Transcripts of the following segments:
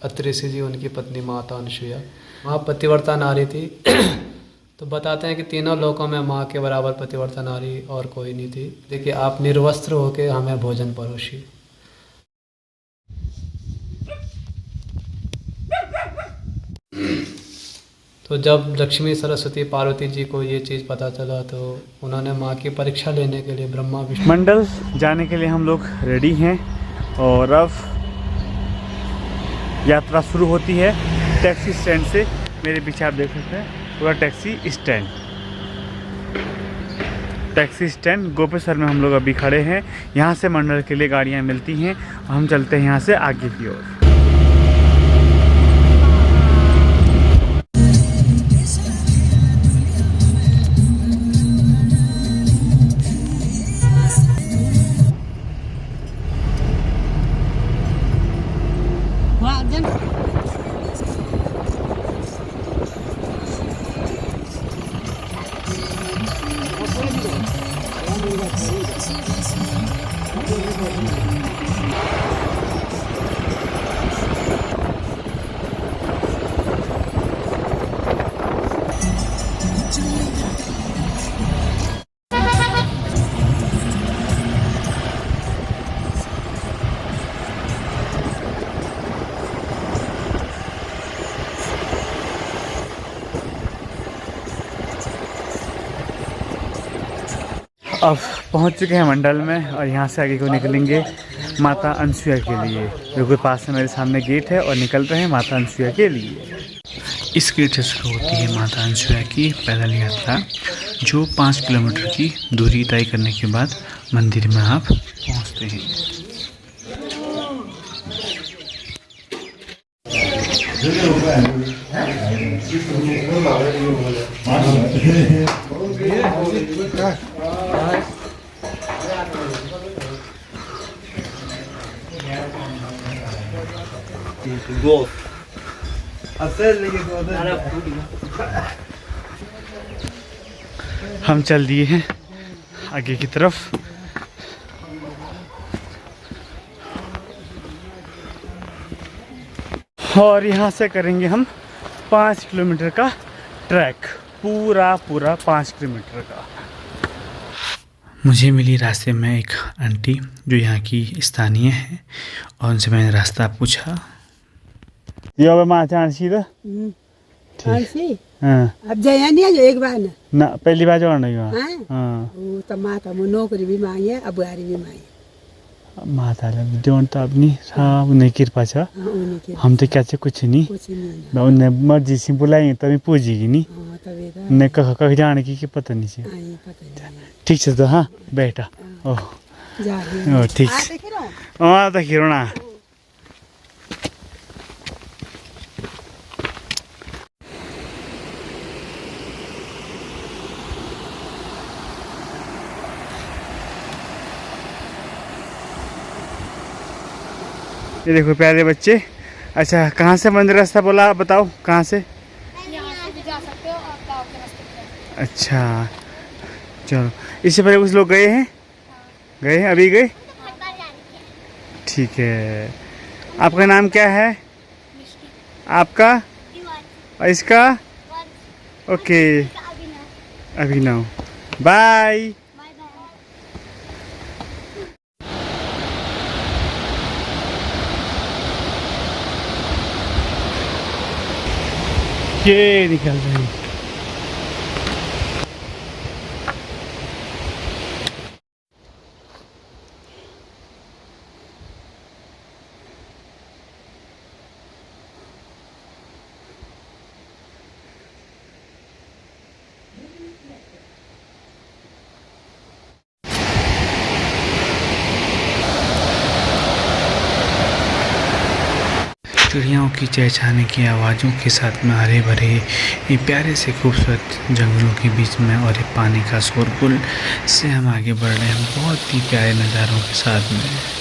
अत्रि ऋषि जी, उनकी पत्नी माता अनसुईया वहाँ पतिव्रता नारी थी। तो बताते हैं कि तीनों लोकों में माँ के बराबर पतिव्रता नारी और कोई नहीं थी। देखिए, आप निर्वस्त्र होकर हमें भोजन परोसिए। तो जब लक्ष्मी सरस्वती पार्वती जी को ये चीज़ पता चला तो उन्होंने माँ की परीक्षा लेने के लिए ब्रह्मा विष्णु मंडल जाने के लिए हम लोग रेडी हैं और अब यात्रा शुरू होती है टैक्सी स्टैंड से। मेरे पीछे आप देख सकते हैं पूरा taxi stand. Taxi stand Gopeshwar में हम लोग अभी खड़े हैं। यहाँ से मंडल के लिए गाड़ियाँ मिलती हैं और हम चलते हैं यहाँ से आगे की ओर। अब पहुंच चुके हैं मंडल में और यहाँ से आगे को निकलेंगे माता अनसुईया के लिए। बिल्कुल पास में मेरे सामने गेट है और निकल रहे हैं माता अनसुईया के लिए। इस गेट से शुरू होती है माता अनसुईया की पैदल यात्रा, जो 5 किलोमीटर की दूरी तय करने के बाद मंदिर में आप पहुँचते हैं। हम चल दिए हैं आगे की तरफ। और यहाँ से करेंगे हम 5 किलोमीटर का ट्रैक, पूरा 5 किलोमीटर का। मुझे मिली रास्ते में एक आंटी जो यहाँ की स्थानीय है और उनसे मैंने रास्ता पूछा। अब जाया नहीं है जो एक बार ना पहली बार जो नहीं हाँ वो तो माता मो नौकरी भी मांगी है, अब गाड़ी भी मांगी। माताले देवन त अब नि उन्हें कृपा छ, हम तो क्या कुछ नहीं। उन्हें मर्जी से बुलाई तभी पूछेगी नहीं, उन्हें कह जाने की पता नहीं है। ठीक है तो हाँ बेटा ओह ठीक हाँ तो खिरो ना। ये देखो प्यारे बच्चे। अच्छा कहाँ से मंदिर रास्ता बोला बताओ कहाँ से? यहाँ से जा सकते हो और गाँव के रास्ते पे। अच्छा चलो, इससे पहले कुछ लोग गए हैं? गए हैं अभी गए? ठीक है। आपका नाम क्या है? आपका और इसका? ओके अभिनव। बाय। ये निकल रही चिड़ियाओं की चहचहाने की आवाज़ों के साथ में हरे भरे ये प्यारे से खूबसूरत जंगलों के बीच में और ये पानी का शोरगुल से हम आगे बढ़ रहे हैं बहुत ही प्यारे नज़ारों के साथ में।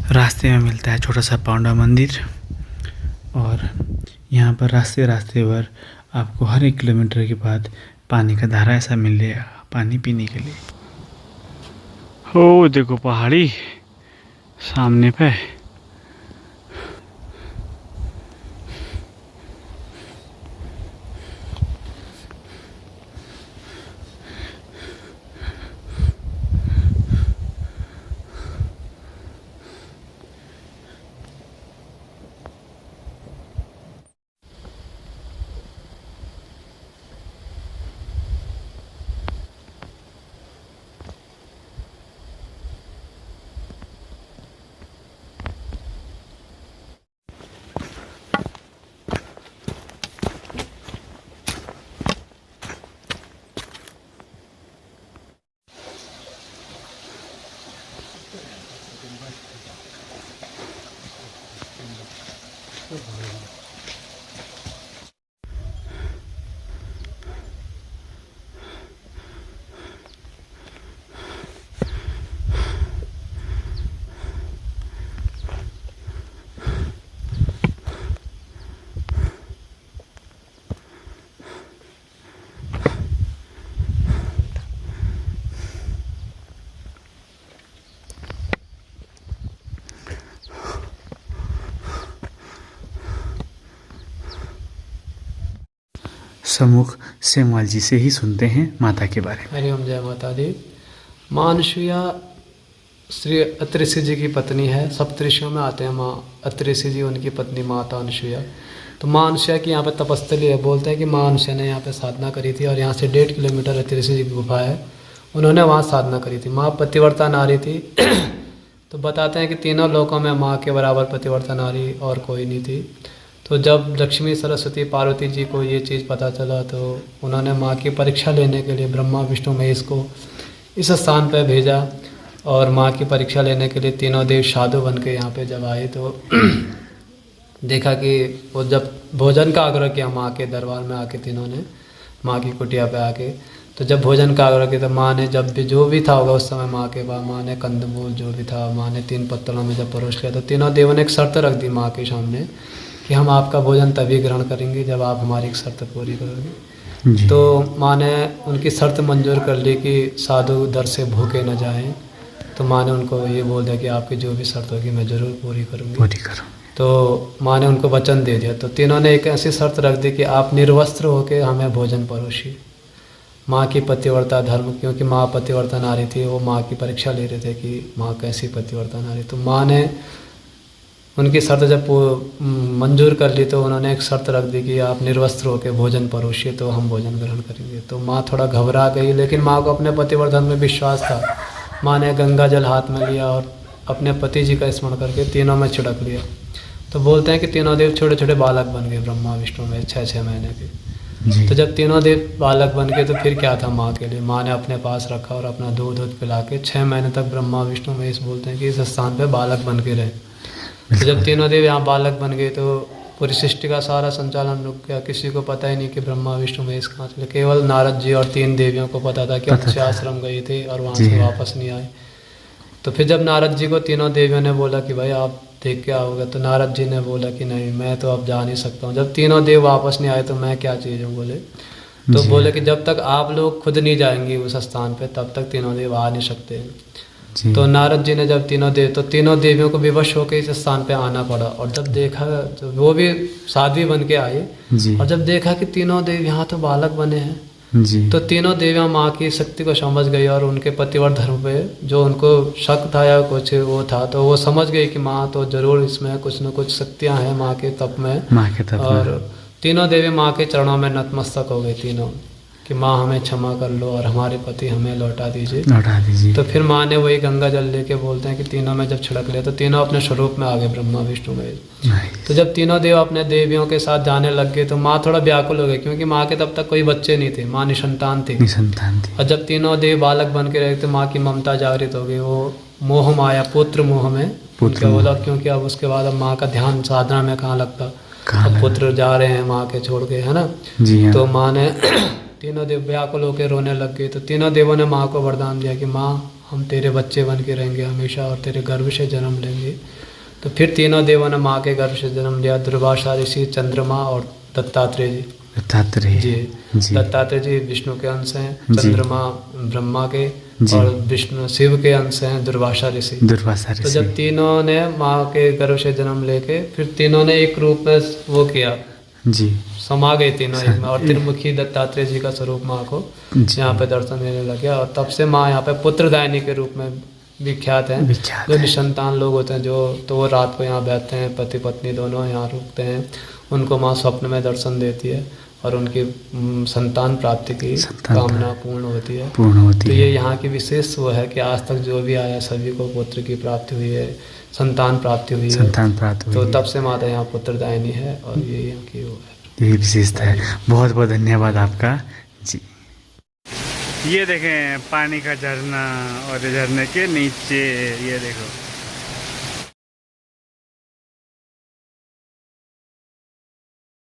रास्ते में मिलता है छोटा सा पांडा मंदिर, और यहाँ पर रास्ते भर आपको हर 1 किलोमीटर के बाद पानी का धारा ऐसा मिलेगा पानी पीने के लिए। हो देखो पहाड़ी सामने पे। सम्मुख सेमवाल जी से ही सुनते हैं माता के बारे में। हरिओम, जय माता दी। माँ अनुसुईया श्री अत्रि ऋषि जी की पत्नी है। सप्तऋषियों में आते हैं माँ अत्रि ऋषि जी, उनकी पत्नी माता अनुसुईया। तो माँ अनुसुईया की यहाँ पे तपस्थली है। बोलते हैं कि माँ अनुसुईया ने यहाँ पे साधना करी थी और यहाँ से 1.5 किलोमीटर अत्रि ऋषि जी की गुफा है, उन्होंने वहाँ साधना करी थी। माँ पतिव्रता नारी थी। तो बताते हैं कि तीनों लोकों में माँ के बराबर पतिव्रता नारी और कोई नहीं थी। तो जब लक्ष्मी सरस्वती पार्वती जी को ये चीज़ पता चला तो उन्होंने माँ की परीक्षा लेने के लिए ब्रह्मा विष्णु महेश को इस स्थान पर भेजा, और माँ की परीक्षा लेने के लिए तीनों देव साधु बन के यहाँ पे जब आए तो देखा कि वो जब भोजन का आग्रह किया माँ के दरबार में आके, तीनों ने माँ की कुटिया पे आके, तो जब भोजन का आग्रह किया तो माँ ने जब भी जो भी था होगा उस समय माँ के बाद माँ ने कंदमूल जो भी था माँ ने 3 पत्तलों में जब परोस लिया, तो तीनों देवों ने एक शर्त रख दी माँ के सामने कि हम आपका भोजन तभी ग्रहण करेंगे जब आप हमारी एक शर्त पूरी करोगे। तो माँ ने उनकी शर्त मंजूर कर ली कि साधु दर से भूखे न जाएं। तो माँ ने उनको ये बोल दिया कि आपकी जो भी शर्त होगी मैं ज़रूर पूरी करूँगी। तो माँ ने उनको वचन दे दिया। तो तीनों ने एक ऐसी शर्त रख दी कि आप निर्वस्त्र होकर हमें भोजन परोसिए। माँ की पतिव्रता धर्म, क्योंकि माँ पतिव्रता नारी थी, वो माँ की परीक्षा ले रहे थे कि माँ कैसी पतिव्रता नारी। तो माँ ने उनकी शर्त जब मंजूर कर ली तो उन्होंने एक शर्त रख दी कि आप निर्वस्त्र होकर भोजन परोसिए तो हम भोजन ग्रहण करेंगे। तो माँ थोड़ा घबरा गई, लेकिन माँ को अपने पतिवर्धन में विश्वास था। माँ ने गंगा जल हाथ में लिया और अपने पति जी का स्मरण करके तीनों में छिड़क लिया। तो बोलते हैं कि तीनों देव छोटे छोटे बालक बन गए, ब्रह्मा विष्णु में 6-6 महीने के। तो जब तीनों देव बालक बन गए तो फिर क्या था माँ के लिए, माँ ने अपने पास रखा और अपना दूध पिला के 6 महीने तक ब्रह्मा विष्णु महेश बोलते हैं कि इस स्थान पे बालक बन के रहे। तो जब तीनों देव यहाँ बालक बन गए तो पूरी सृष्टि का सारा संचालन रुक गया। किसी को पता ही नहीं कि ब्रह्मा विष्णु महेश कहाँ चले। केवल नारद जी और 3 देवियों को पता था कि अक्षय आश्रम गए थे और वहाँ से वापस नहीं आए। तो फिर जब नारद जी को तीनों देवियों ने बोला कि भाई आप देख के आओगे, तो नारद जी ने बोला कि नहीं मैं तो अब जा नहीं सकता हूँ। जब तीनों देव वापस नहीं आए तो मैं क्या चीज़ हूँ बोले। तो बोले कि जब तक आप लोग खुद नहीं जाएंगे उस स्थान पे तब तक तीनों देव आ नहीं सकते। तो नारद जी ने जब तीनों देवियों को विवश होकर इस स्थान पे आना पड़ा। और जब देखा तो वो भी साध्वी बन के आए, और जब देखा कि तीनों देव यहाँ तो बालक बने हैं तो तीनों देवियाँ माँ की शक्ति को समझ गई और उनके पतिव्रत धर्म पे जो उनको शक था या कुछ वो था, तो वो समझ गई कि माँ तो जरूर इसमें कुछ न कुछ शक्तियाँ हैं माँ के तप में। और तीनों देवी माँ के चरणों में नतमस्तक हो गई तीनों कि माँ हमें क्षमा कर लो और हमारे पति हमें लौटा दीजिए। तो फिर माँ ने वही गंगा जल लेके बोलते हैं कि तीनों में जब छिड़क लिया तो तीनों अपने स्वरूप में आ गए, ब्रह्मा विष्णु महेश। तो जब तीनों देव अपने देवियों के साथ जाने लग गए तो माँ थोड़ा व्याकुल हो गई, क्योंकि माँ के तब तक कोई बच्चे नहीं थे, माँ निसंतान थी। और जब तीनों देव बालक बन के रहे तो माँ की ममता जागृत हो गई। वो मोह माया पुत्र मोह में बोला, क्योंकि अब उसके बाद अब माँ का ध्यान साधना में कहाँ लगता, अब पुत्र जा रहे हैं माँ के छोड़ के, है ना। तो माँ ने तीनों देव व्याकुल होकर रोने लग गए। तो तीनों देवों ने माँ को वरदान दिया कि माँ हम तेरे बच्चे बन के रहेंगे हमेशा और तेरे गर्भ से जन्म लेंगे। तो फिर तीनों देवों ने माँ के गर्भ से जन्म लिया, दुर्वासा ऋषि, चंद्रमा और दत्तात्रेय जी। दत्तात्रेय जी जी दत्तात्रेय जी विष्णु के अंश हैं, जी। चंद्रमा ब्रह्मा के जी। और विष्णु शिव के अंश हैं, दुर्वासा ऋषि। दुर्वासा तो जब ऋषि। तीनों ने माँ के गर्भ से जन्म लेके फिर तीनों ने एक रूप में वो किया, जी समा गए तीनों एक में, और त्रिमुखी दत्तात्रेय जी का स्वरूप माँ को जी। यहाँ पे दर्शन देने लगे। और तब से माँ यहाँ पे पुत्रदायिनी के रूप में विख्यात हैं। विख्यात जो है। निसंतान लोग होते हैं जो, तो वो रात को यहाँ बैठते हैं, पति पत्नी दोनों यहाँ रुकते हैं, उनको माँ स्वप्न में दर्शन देती है और उनकी संतान प्राप्ति की संतान कामना पूर्ण होती है। पूर्ण होती तो है। ये यहाँ की विशेष वो है कि आज तक जो भी आया सभी को पुत्र की प्राप्ति हुई है, संतान प्राप्ति हुई है। संतान प्राप्त हुई तो है। तब से माता यहाँ पुत्रदायिनी है और ये यहाँ की वो है। यही विशेषता है। बहुत बहुत धन्यवाद आपका जी। ये देखें पानी का झरना और झरने के नीचे ये देखो